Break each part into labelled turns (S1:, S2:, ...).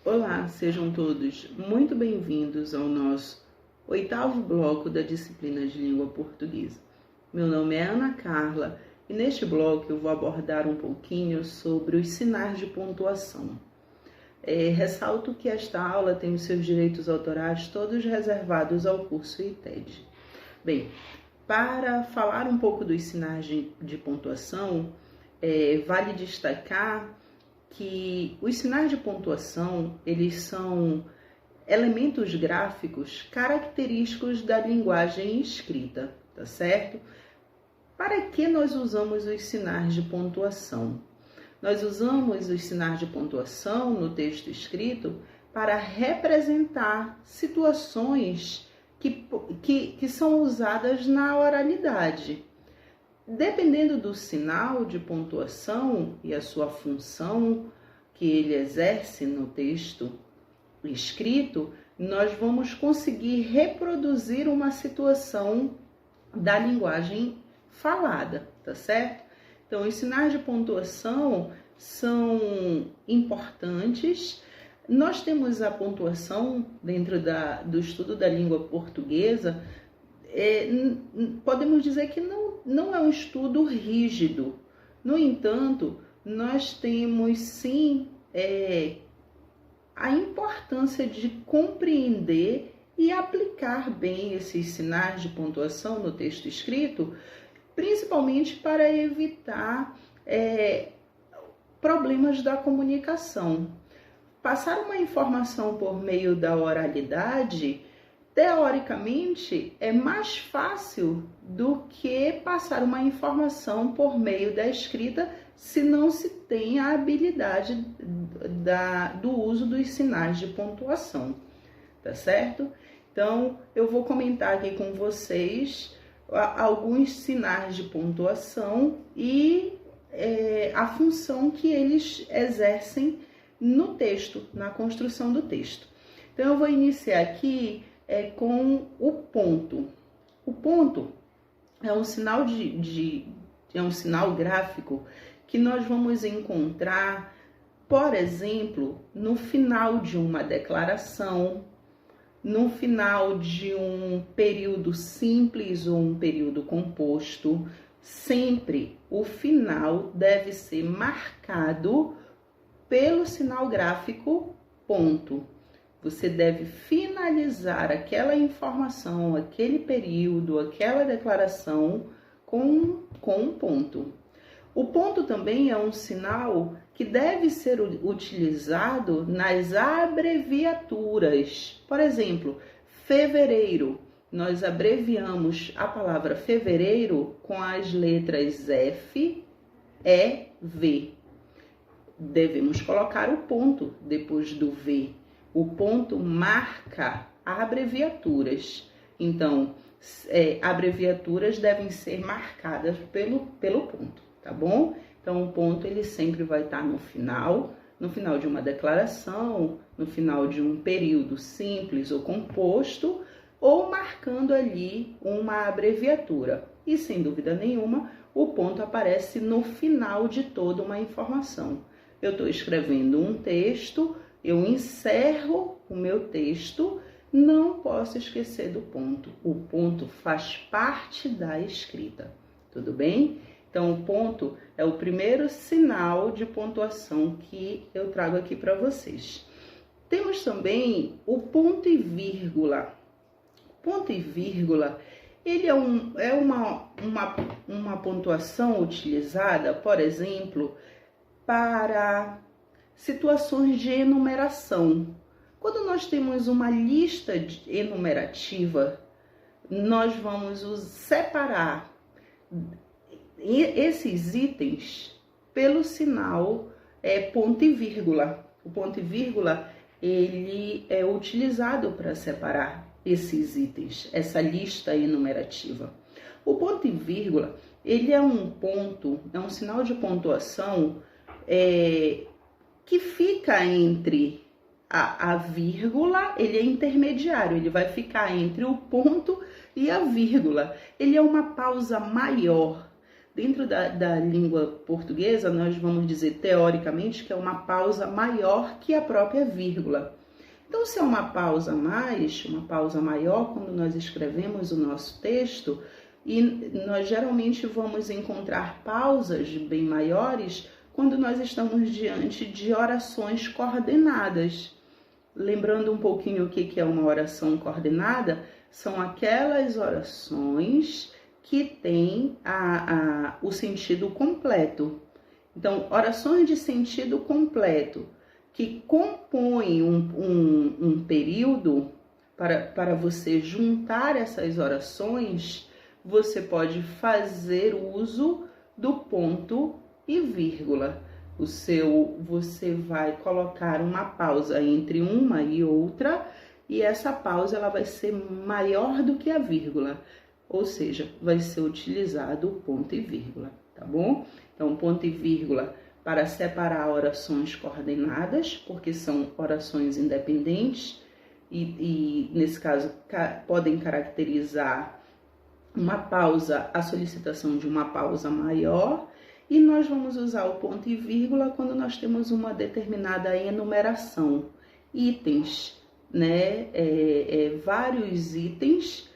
S1: Olá, sejam todos muito bem-vindos ao nosso 8º bloco da disciplina de língua portuguesa. Meu nome é Ana Carla e neste bloco eu vou abordar um pouquinho sobre os sinais de pontuação. Ressalto que esta aula tem os seus direitos autorais todos reservados ao curso ITED. Bem, para falar um pouco dos sinais de pontuação, vale destacar que os sinais de pontuação, eles são elementos gráficos característicos da linguagem escrita, tá certo? Para que nós usamos os sinais de pontuação? Nós usamos os sinais de pontuação no texto escrito para representar situações que são usadas na oralidade. Dependendo do sinal de pontuação e a sua função que ele exerce no texto escrito, nós vamos conseguir reproduzir uma situação da linguagem falada, tá certo? Então, os sinais de pontuação são importantes. Nós temos a pontuação dentro do estudo da língua portuguesa. Podemos dizer que não é um estudo rígido. No entanto, nós temos sim a importância de compreender e aplicar bem esses sinais de pontuação no texto escrito, principalmente para evitar problemas da comunicação. Passar uma informação por meio da oralidade, teoricamente, é mais fácil do que passar uma informação por meio da escrita se não se tem a habilidade do uso dos sinais de pontuação, tá certo? Então, eu vou comentar aqui com vocês alguns sinais de pontuação e a função que eles exercem no texto, na construção do texto. Então, eu vou iniciar aqui com o ponto. O ponto é um sinal é um sinal gráfico que nós vamos encontrar, por exemplo, no final de uma declaração, no final de um período simples ou um período composto. Sempre o final deve ser marcado pelo sinal gráfico ponto. Você deve finalizar aquela informação, aquele período, aquela declaração com um ponto. O ponto também é um sinal que deve ser utilizado nas abreviaturas. Por exemplo, fevereiro. Nós abreviamos a palavra fevereiro com as letras F, E, V. Devemos colocar o ponto depois do V. O ponto marca abreviaturas. Então, abreviaturas devem ser marcadas pelo ponto, tá bom? Então, o ponto ele sempre vai estar no final de uma declaração, no final de um período simples ou composto, ou marcando ali uma abreviatura. E, sem dúvida nenhuma, o ponto aparece no final de toda uma informação. Eu estou escrevendo um texto, eu encerro o meu texto, não posso esquecer do ponto. O ponto faz parte da escrita, tudo bem? Então, o ponto é o primeiro sinal de pontuação que eu trago aqui para vocês. Temos também o ponto e vírgula. Ponto e vírgula, ele é uma pontuação utilizada, por exemplo, para situações de enumeração. Quando nós temos uma lista enumerativa, nós vamos separar esses itens pelo sinal ponto e vírgula. O ponto e vírgula, ele é utilizado para separar esses itens, essa lista enumerativa. O ponto e vírgula, ele é um sinal de pontuação que fica entre a vírgula, ele é intermediário, ele vai ficar entre o ponto e a vírgula. Ele é uma pausa maior. Dentro da língua portuguesa, nós vamos dizer, teoricamente, que é uma pausa maior que a própria vírgula. Então, se é uma pausa uma pausa maior, quando nós escrevemos o nosso texto, e nós geralmente vamos encontrar pausas bem maiores quando nós estamos diante de orações coordenadas. Lembrando um pouquinho o que é uma oração coordenada, são aquelas orações que têm o sentido completo. Então, orações de sentido completo, que compõem um período, para você juntar essas orações, você pode fazer uso do ponto e vírgula. Você vai colocar uma pausa entre uma e outra, e essa pausa ela vai ser maior do que a vírgula, ou seja, vai ser utilizado o ponto e vírgula, tá bom? Então, ponto e vírgula para separar orações coordenadas, porque são orações independentes e nesse caso, podem caracterizar uma pausa, a solicitação de uma pausa maior, e nós vamos usar o ponto e vírgula quando nós temos uma determinada enumeração, itens, né? Vários itens,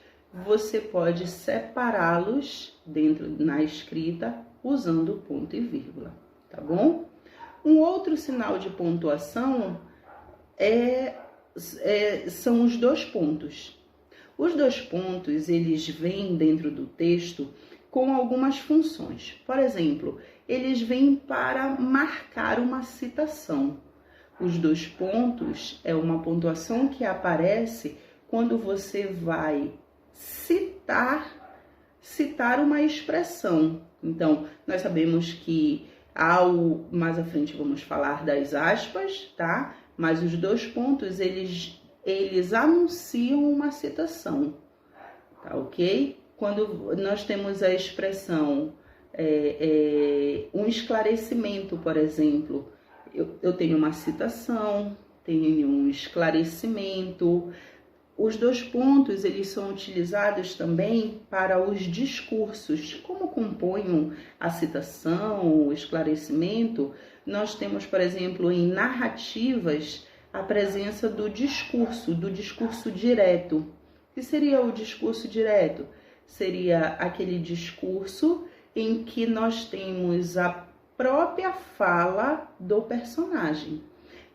S1: você pode separá-los na escrita usando o ponto e vírgula, tá bom? Um outro sinal de pontuação são os dois pontos. Os dois pontos, eles vêm dentro do texto com algumas funções. Por exemplo, eles vêm para marcar uma citação. Os dois pontos é uma pontuação que aparece quando você vai citar uma expressão. Então, nós sabemos que mais à frente vamos falar das aspas, tá? Mas os dois pontos, eles anunciam uma citação, tá ok? Quando nós temos a expressão, um esclarecimento, por exemplo, eu tenho uma citação, tenho um esclarecimento. Os dois pontos, eles são utilizados também para os discursos. Como compõem a citação, o esclarecimento, nós temos, por exemplo, em narrativas, a presença do discurso direto. O que seria o discurso direto? Seria aquele discurso em que nós temos a própria fala do personagem.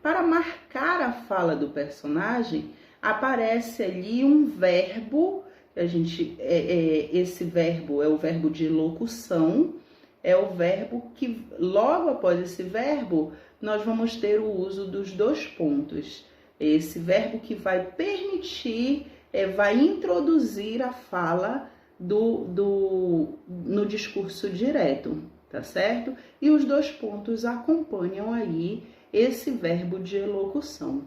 S1: Para marcar a fala do personagem, aparece ali um verbo, esse verbo é o verbo de locução, é o verbo que, logo após esse verbo, nós vamos ter o uso dos dois pontos. Esse verbo que vai permitir, vai introduzir a fala no discurso direto, tá certo? E os dois pontos acompanham aí esse verbo de elocução.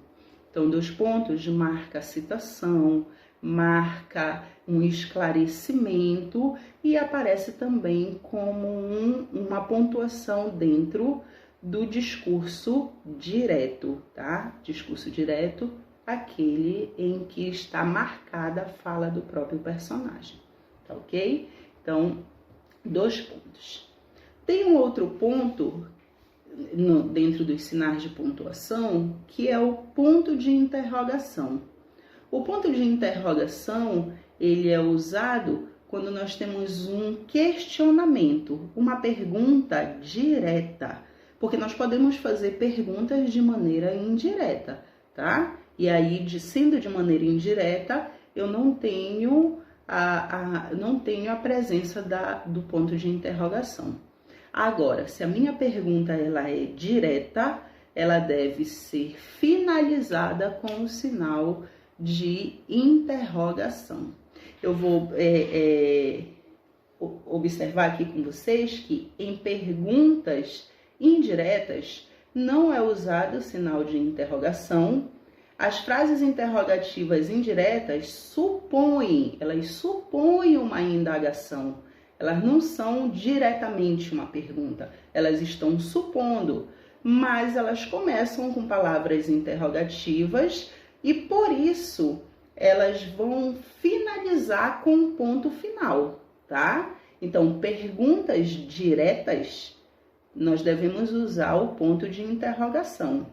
S1: Então, dois pontos marca a citação, marca um esclarecimento e aparece também como uma pontuação dentro do discurso direto, tá? Discurso direto, aquele em que está marcada a fala do próprio personagem, tá ok? Então, dois pontos. Tem um outro ponto dentro dos sinais de pontuação, que é o ponto de interrogação. O ponto de interrogação, ele é usado quando nós temos um questionamento, uma pergunta direta, porque nós podemos fazer perguntas de maneira indireta, tá? E aí, sendo de maneira indireta, eu não tenho a presença do ponto de interrogação. Agora, se a minha pergunta ela é direta, ela deve ser finalizada com o sinal de interrogação. Eu vou observar aqui com vocês que em perguntas indiretas não é usado o sinal de interrogação. As frases interrogativas indiretas supõem uma indagação. Elas não são diretamente uma pergunta, elas estão supondo, mas elas começam com palavras interrogativas e por isso elas vão finalizar com um ponto final, tá? Então, perguntas diretas, nós devemos usar o ponto de interrogação.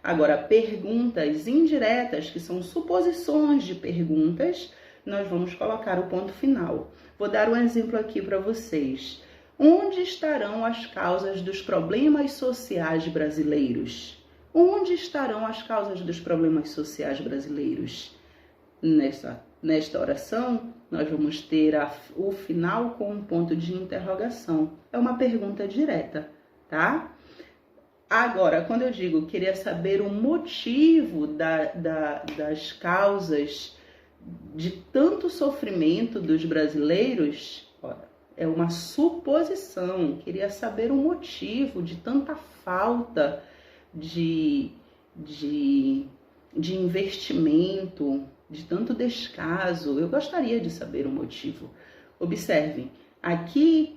S1: Agora, perguntas indiretas, que são suposições de perguntas, nós vamos colocar o ponto final. Vou dar um exemplo aqui para vocês. Onde estarão as causas dos problemas sociais brasileiros? Onde estarão as causas dos problemas sociais brasileiros? Nesta oração, nós vamos ter o final com um ponto de interrogação. É uma pergunta direta, tá? Agora, quando eu digo queria saber o motivo das causas de tanto sofrimento dos brasileiros, é uma suposição. Queria saber o motivo de tanta falta de investimento, de tanto descaso. Eu gostaria de saber o motivo. Observem, aqui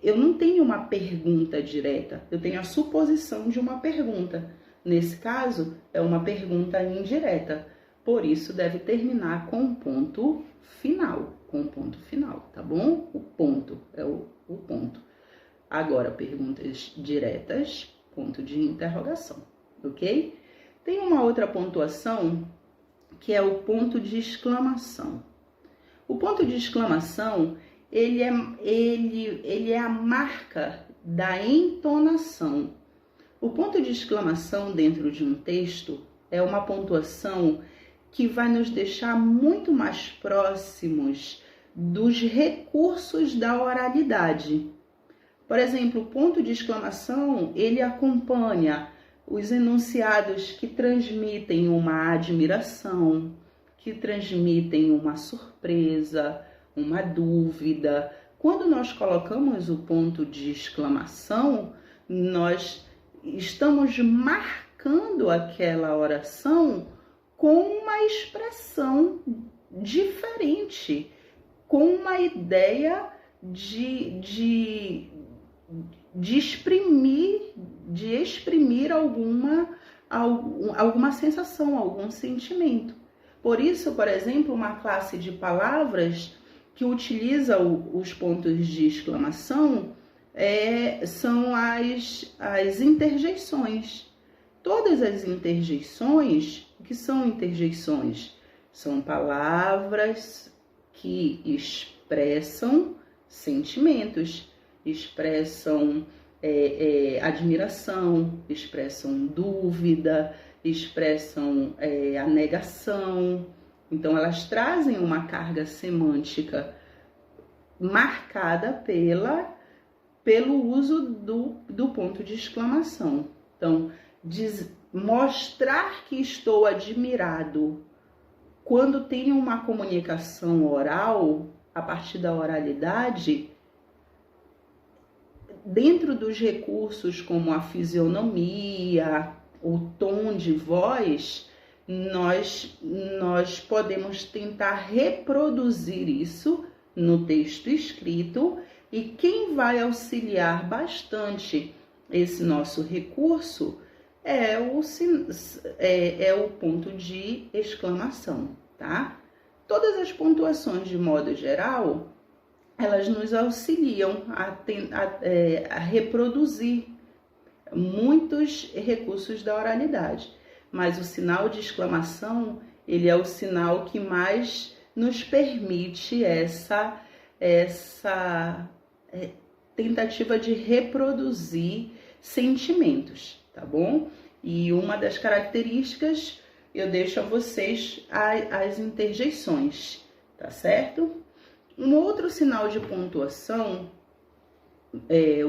S1: eu não tenho uma pergunta direta, eu tenho a suposição de uma pergunta. Nesse caso, é uma pergunta indireta. Por isso, deve terminar com um ponto final. Com um ponto final, tá bom? O ponto é o ponto. Agora, perguntas diretas, ponto de interrogação, ok? Tem uma outra pontuação que é o ponto de exclamação. O ponto de exclamação, ele é a marca da entonação. O ponto de exclamação dentro de um texto é uma pontuação que vai nos deixar muito mais próximos dos recursos da oralidade. Por exemplo, o ponto de exclamação, ele acompanha os enunciados que transmitem uma admiração, que transmitem uma surpresa, uma dúvida. Quando nós colocamos o ponto de exclamação, nós estamos marcando aquela oração com uma expressão diferente, com uma ideia de exprimir alguma sensação, algum sentimento. Por isso, por exemplo, uma classe de palavras que utiliza os pontos de exclamação são as interjeições. Todas as interjeições, o que são interjeições? São palavras que expressam sentimentos, expressam admiração, expressam dúvida, expressam a negação. Então, elas trazem uma carga semântica marcada pelo uso do ponto de exclamação. Então, mostrar que estou admirado quando tenho uma comunicação oral, a partir da oralidade, dentro dos recursos como a fisionomia, o tom de voz, nós podemos tentar reproduzir isso no texto escrito, e quem vai auxiliar bastante esse nosso recurso é o ponto de exclamação, tá? Todas as pontuações, de modo geral, elas nos auxiliam a reproduzir muitos recursos da oralidade. Mas o sinal de exclamação, ele é o sinal que mais nos permite essa tentativa de reproduzir sentimentos, tá bom? E uma das características, eu deixo a vocês as interjeições, tá certo? Um outro sinal de pontuação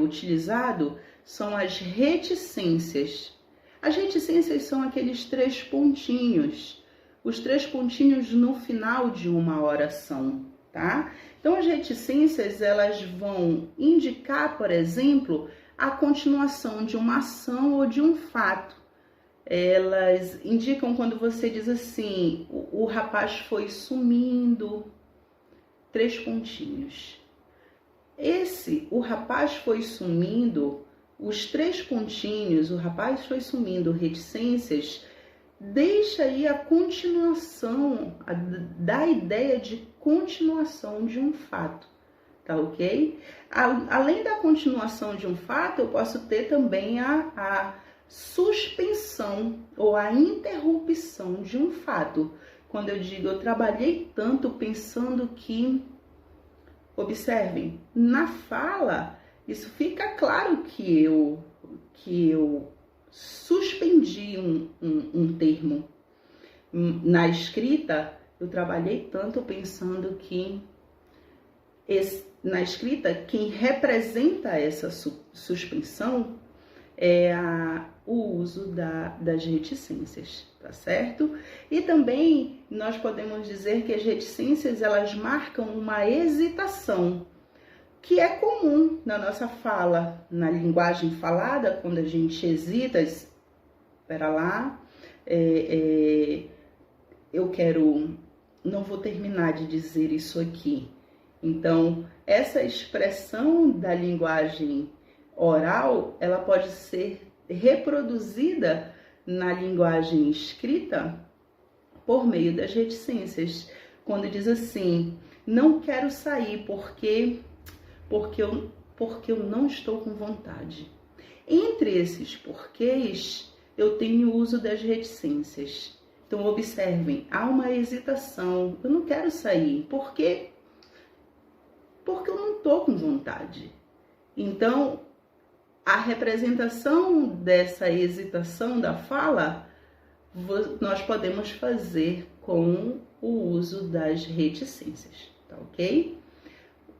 S1: utilizado são as reticências. As reticências são aqueles 3 pontinhos, os 3 pontinhos no final de uma oração, tá? Então, as reticências, elas vão indicar, por exemplo, a continuação de uma ação ou de um fato. Elas indicam quando você diz assim, o rapaz foi sumindo, 3 pontinhos. O rapaz foi sumindo, os 3 pontinhos, o rapaz foi sumindo, reticências, deixa aí a continuação, da ideia de continuação de um fato, tá ok? Além da continuação de um fato, eu posso ter também a suspensão ou a interrupção de um fato. Quando eu digo eu trabalhei tanto pensando que... Observem, na fala, isso fica claro que eu suspendi um termo. Na escrita, eu trabalhei tanto pensando que... Na escrita, quem representa essa suspensão é o uso das reticências, tá certo? E também nós podemos dizer que as reticências, elas marcam uma hesitação, que é comum na nossa fala, na linguagem falada, quando a gente hesita, espera lá, não vou terminar de dizer isso aqui. Então, essa expressão da linguagem oral, ela pode ser reproduzida na linguagem escrita por meio das reticências. Quando diz assim, não quero sair porque eu não estou com vontade. Entre esses porquês, eu tenho o uso das reticências. Então, observem, há uma hesitação. Eu não quero sair. Por quê? Porque eu não estou com vontade. Então, a representação dessa hesitação da fala, nós podemos fazer com o uso das reticências, tá ok?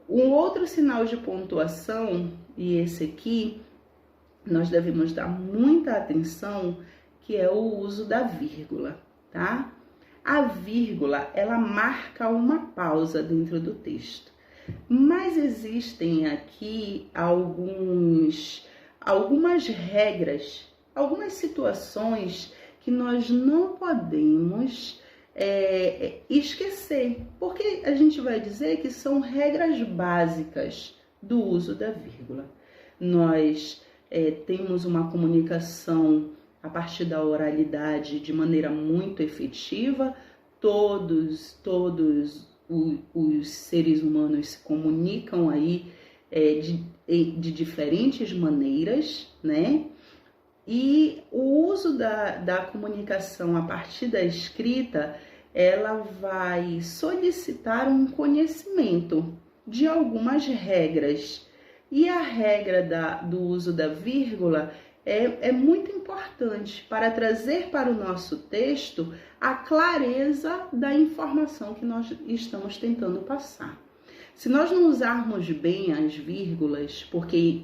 S1: Um outro sinal de pontuação, e esse aqui, nós devemos dar muita atenção, que é o uso da vírgula, tá? A vírgula, ela marca uma pausa dentro do texto. Mas existem aqui algumas regras, algumas situações que nós não podemos esquecer, porque a gente vai dizer que são regras básicas do uso da vírgula. Nós temos uma comunicação a partir da oralidade de maneira muito efetiva, todos os seres humanos se comunicam aí de diferentes maneiras, né? E o uso da comunicação a partir da escrita, ela vai solicitar um conhecimento de algumas regras. E a regra do uso da vírgula é muito importante para trazer para o nosso texto a clareza da informação que nós estamos tentando passar. Se nós não usarmos bem as vírgulas, porque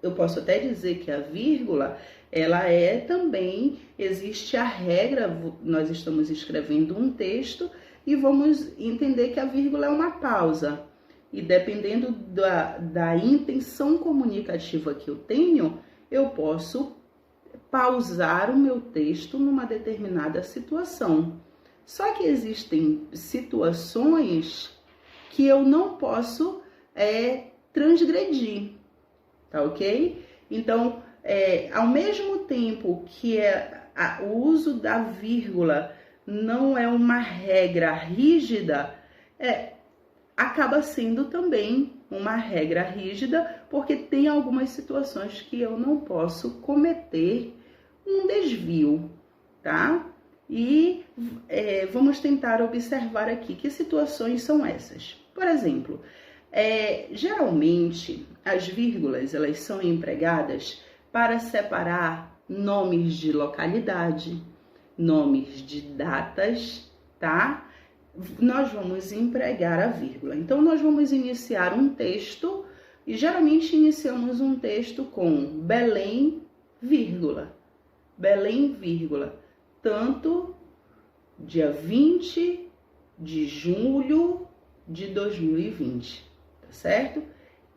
S1: eu posso até dizer que a vírgula, ela também, existe a regra, nós estamos escrevendo um texto e vamos entender que a vírgula é uma pausa. E dependendo da intenção comunicativa que eu tenho, eu posso pausar o meu texto numa determinada situação. Só que existem situações que eu não posso transgredir, tá ok? Então, ao mesmo tempo que o uso da vírgula não é uma regra rígida, acaba sendo também uma regra rígida, porque tem algumas situações que eu não posso cometer um desvio, tá? E vamos tentar observar aqui que situações são essas. Por exemplo, geralmente as vírgulas, elas são empregadas para separar nomes de localidade, nomes de datas, tá? Nós vamos empregar a vírgula. Então, nós vamos iniciar um texto e geralmente iniciamos um texto com Belém, vírgula. Belém, vírgula. Tanto dia 20 de julho de 2020, tá certo?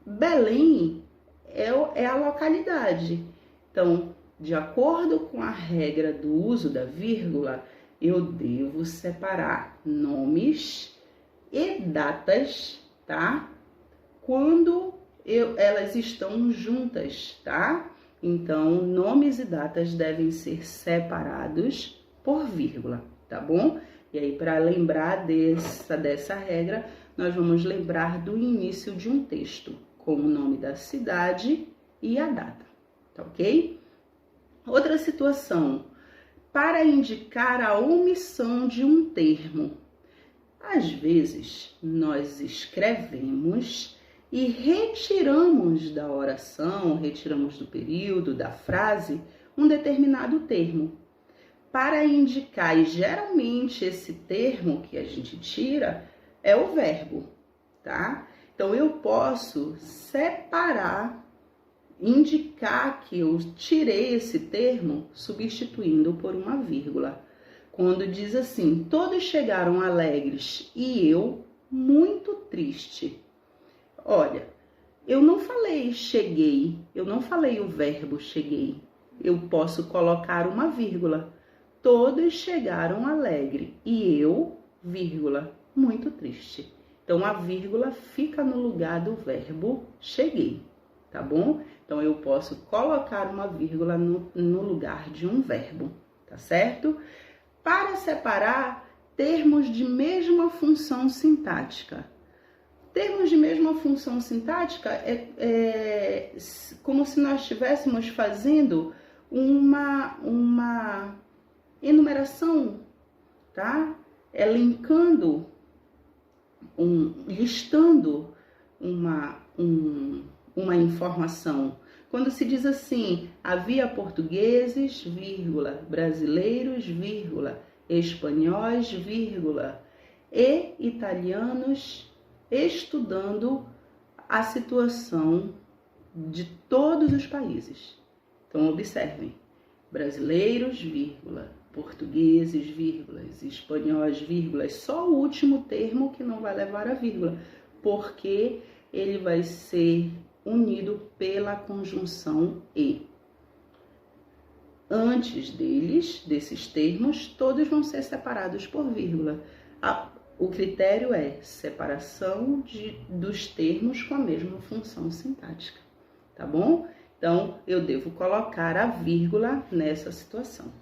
S1: Belém é a localidade. Então, de acordo com a regra do uso da vírgula, eu devo separar nomes e datas, tá? Quando elas estão juntas, tá? Então, nomes e datas devem ser separados por vírgula, tá bom? E aí, para lembrar dessa regra, nós vamos lembrar do início de um texto, com o nome da cidade e a data, tá ok? Outra situação, para indicar a omissão de um termo. Às vezes, nós escrevemos e retiramos da oração, retiramos do período, da frase, um determinado termo. Para indicar, e geralmente esse termo que a gente tira é o verbo, tá? Então, eu posso separar, indicar que eu tirei esse termo substituindo por uma vírgula. Quando diz assim, todos chegaram alegres e eu muito triste. Olha, eu não falei cheguei, eu não falei o verbo cheguei. Eu posso colocar uma vírgula. Todos chegaram alegre e eu, vírgula, muito triste. Então, a vírgula fica no lugar do verbo cheguei, tá bom? Então, eu posso colocar uma vírgula no lugar de um verbo, tá certo? Para separar termos de mesma função sintática. Termos de mesma função sintática é como se nós estivéssemos fazendo uma enumeração, tá? Linkando, listando uma informação. Quando se diz assim, havia portugueses, vírgula, brasileiros, vírgula, espanhóis, vírgula, e italianos estudando a situação de todos os países. Então, observem, brasileiros, vírgula, portugueses, vírgulas, espanhóis, vírgulas, só o último termo que não vai levar a vírgula, porque ele vai ser unido pela conjunção e. Antes desses termos, todos vão ser separados por vírgula. O critério é separação dos termos com a mesma função sintática, tá bom? Então, eu devo colocar a vírgula nessa situação.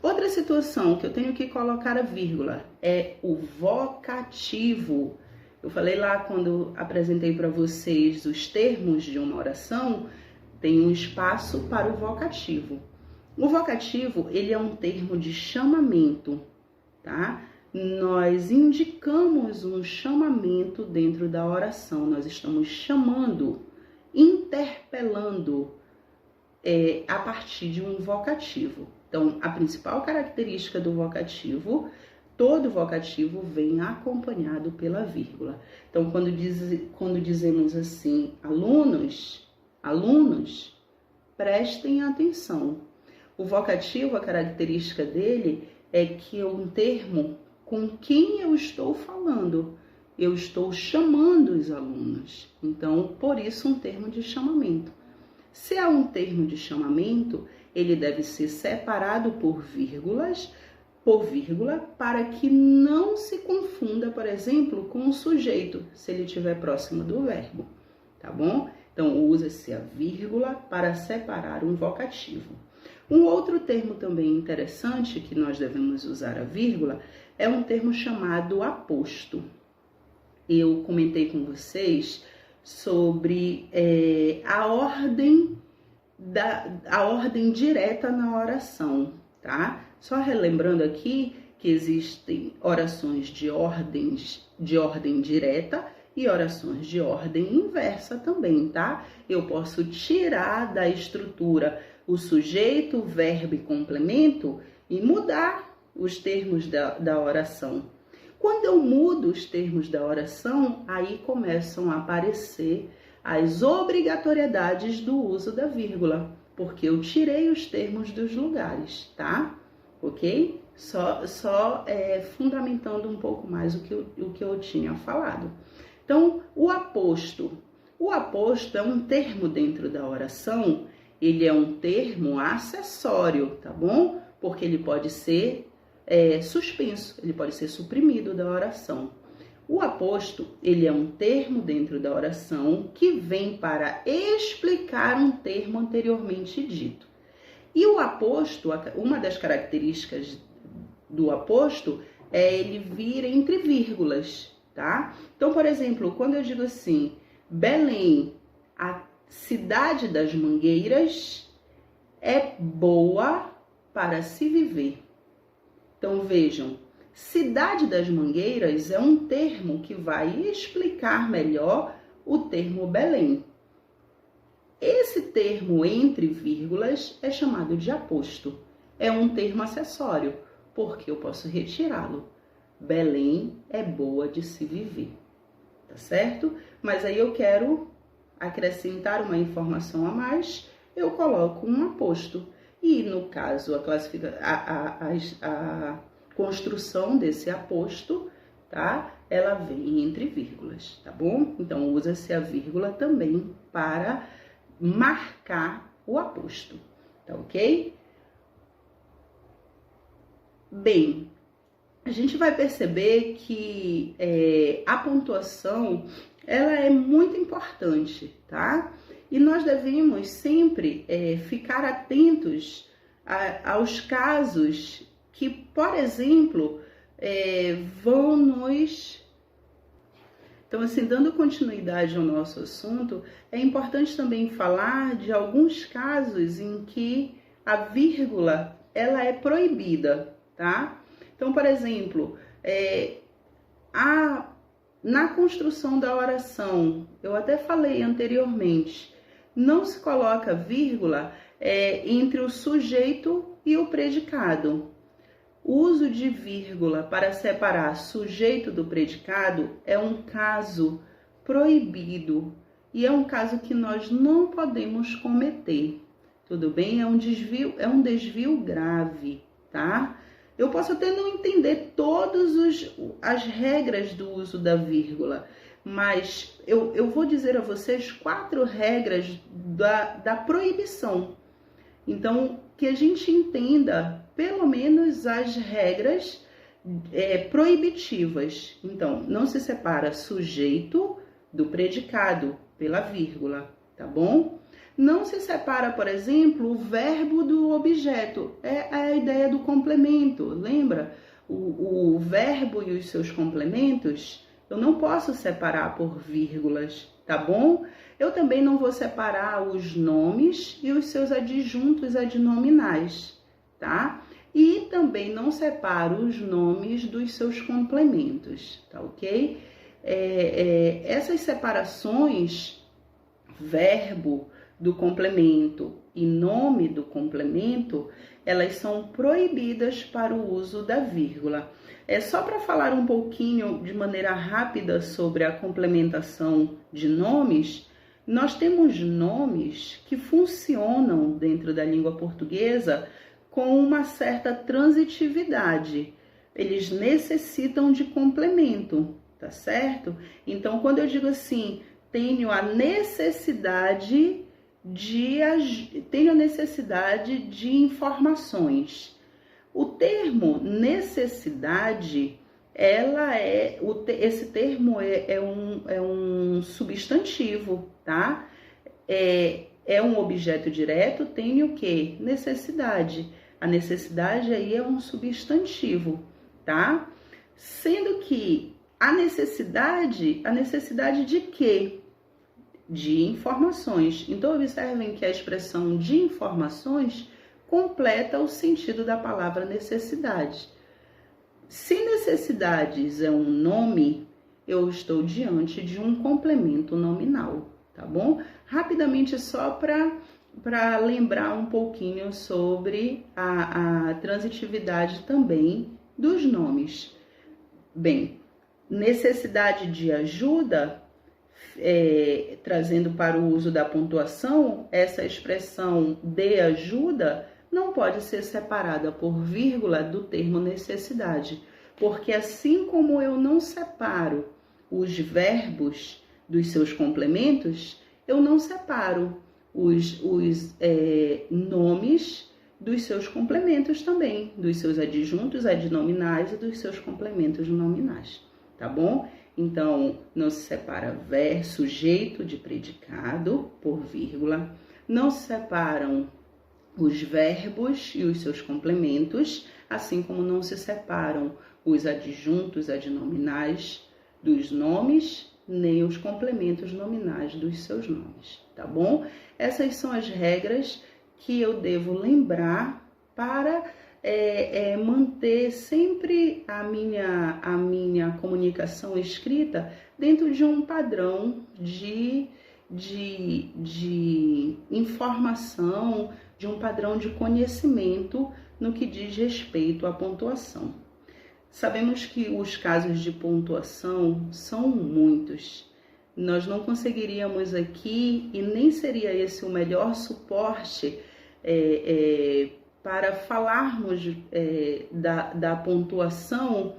S1: Outra situação que eu tenho que colocar a vírgula é o vocativo. Eu falei lá quando apresentei para vocês os termos de uma oração, tem um espaço para o vocativo. O vocativo, ele é um termo de chamamento, tá? Nós indicamos um chamamento dentro da oração, nós estamos chamando, interpelando a partir de um vocativo. Então, a principal característica do vocativo, todo vocativo vem acompanhado pela vírgula. Então, quando dizemos assim, alunos, prestem atenção. O vocativo, a característica dele é que é um termo com quem eu estou falando. Eu estou chamando os alunos. Então, por isso, um termo de chamamento. Se é um termo de chamamento, ele deve ser separado por vírgula, para que não se confunda, por exemplo, com o sujeito, se ele estiver próximo do verbo, tá bom? Então, usa-se a vírgula para separar um vocativo. Um outro termo também interessante que nós devemos usar a vírgula é um termo chamado aposto. Eu comentei com vocês sobre a ordem direta na oração, tá? Só relembrando aqui que existem orações de ordem direta e orações de ordem inversa também, tá? Eu posso tirar da estrutura o sujeito, o verbo e complemento e mudar os termos da oração. Quando eu mudo os termos da oração, aí começam a aparecer as obrigatoriedades do uso da vírgula, porque eu tirei os termos dos lugares, tá? Ok? Só fundamentando um pouco mais o que eu tinha falado. Então, o aposto. O aposto é um termo dentro da oração, ele é um termo acessório, tá bom? Porque ele pode ser suspenso, ele pode ser suprimido da oração. O aposto, ele é um termo dentro da oração que vem para explicar um termo anteriormente dito. E o aposto, uma das características do aposto é ele vir entre vírgulas. tá? Então, por exemplo, quando eu digo assim, Belém, a cidade das mangueiras, é boa para se viver. Então, vejam, cidade das mangueiras é um termo que vai explicar melhor o termo Belém. Esse termo entre vírgulas é chamado de aposto. É um termo acessório, porque eu posso retirá-lo. Belém é boa de se viver, tá certo? Mas aí eu quero acrescentar uma informação a mais, eu coloco um aposto. E no caso, a construção desse aposto, tá? Ela vem entre vírgulas, tá bom? Então, usa-se a vírgula também para marcar o aposto, tá ok? Bem, a gente vai perceber que a pontuação, ela é muito importante, tá? E nós devemos sempre ficar atentos aos casos que, por exemplo, vão nos... Então, assim, dando continuidade ao nosso assunto, é importante também falar de alguns casos em que a vírgula, ela é proibida, tá? Então, por exemplo, na construção da oração, eu até falei anteriormente, não se coloca vírgula entre o sujeito e o predicado. O uso de vírgula para separar sujeito do predicado é um caso proibido e é um caso que nós não podemos cometer. Tudo bem? É um desvio grave, tá? Eu posso até não entender todas as regras do uso da vírgula, mas eu vou dizer a vocês 4 regras da proibição. Então, que a gente entenda pelo menos as regras proibitivas. Então, não se separa sujeito do predicado pela vírgula, tá bom? Não se separa, por exemplo, o verbo do objeto. É a ideia do complemento, lembra? O verbo e os seus complementos, eu não posso separar por vírgulas, tá bom? Eu também não vou separar os nomes e os seus adjuntos adnominais, tá? E também não separo os nomes dos seus complementos, tá ok? Essas separações, verbo do complemento e nome do complemento, elas são proibidas para o uso da vírgula. Só para falar um pouquinho de maneira rápida sobre a complementação de nomes, nós temos nomes que funcionam dentro da língua portuguesa com uma certa transitividade. Eles necessitam de complemento, tá certo? Então, quando eu digo assim, tenho a necessidade de informações. O termo necessidade, esse termo é um substantivo, tá? É um objeto direto, tem o quê? Necessidade. A necessidade aí é um substantivo, tá? Sendo que a necessidade de quê? De informações. Então, observem que a expressão de informações completa o sentido da palavra necessidade. Se necessidades é um nome, eu estou diante de um complemento nominal, tá bom? Rapidamente, só para lembrar um pouquinho sobre a transitividade também dos nomes. Bem, necessidade de ajuda, trazendo para o uso da pontuação, essa expressão de ajuda não pode ser separada por vírgula do termo necessidade, porque assim como eu não separo os verbos dos seus complementos, eu não separo os nomes dos seus complementos também, dos seus adjuntos adnominais e dos seus complementos nominais, tá bom? Então, não se separa sujeito de predicado por vírgula, não se separam os verbos e os seus complementos, assim como não se separam os adjuntos adnominais dos nomes, nem os complementos nominais dos seus nomes, tá bom? Essas são as regras que eu devo lembrar para manter sempre a minha comunicação escrita dentro de um padrão de informação, de um padrão de conhecimento no que diz respeito à pontuação. Sabemos que os casos de pontuação são muitos. Nós não conseguiríamos aqui, e nem seria esse o melhor suporte para falarmos da pontuação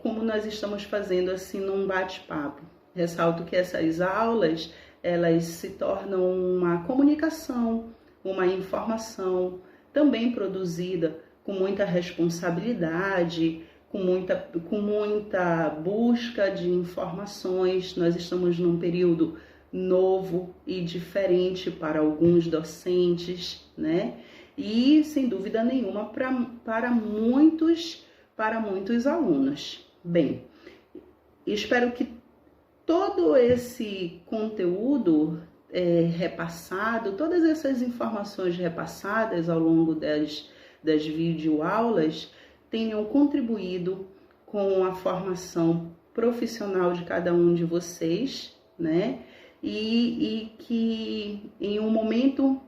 S1: como nós estamos fazendo assim num bate-papo. Ressalto que essas aulas, elas se tornam uma comunicação, uma informação também produzida com muita responsabilidade, com muita busca de informações. Nós estamos num período novo e diferente para alguns docentes, né? E, sem dúvida nenhuma, para muitos alunos. Bem, espero que todo esse conteúdo repassado, todas essas informações repassadas ao longo das videoaulas tenham contribuído com a formação profissional de cada um de vocês, né? E que em um momento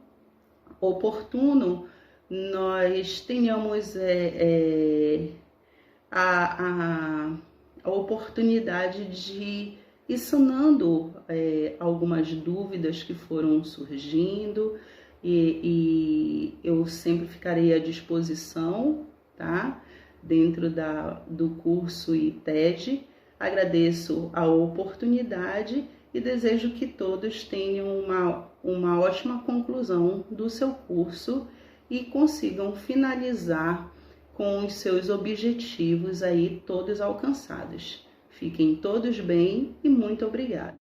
S1: oportuno nós tenhamos a oportunidade de ir sanando algumas dúvidas que foram surgindo, e eu sempre ficarei à disposição, tá? Dentro do curso ITED. Agradeço a oportunidade e desejo que todos tenham uma ótima conclusão do seu curso e consigam finalizar com os seus objetivos aí todos alcançados. Fiquem todos bem e muito obrigada.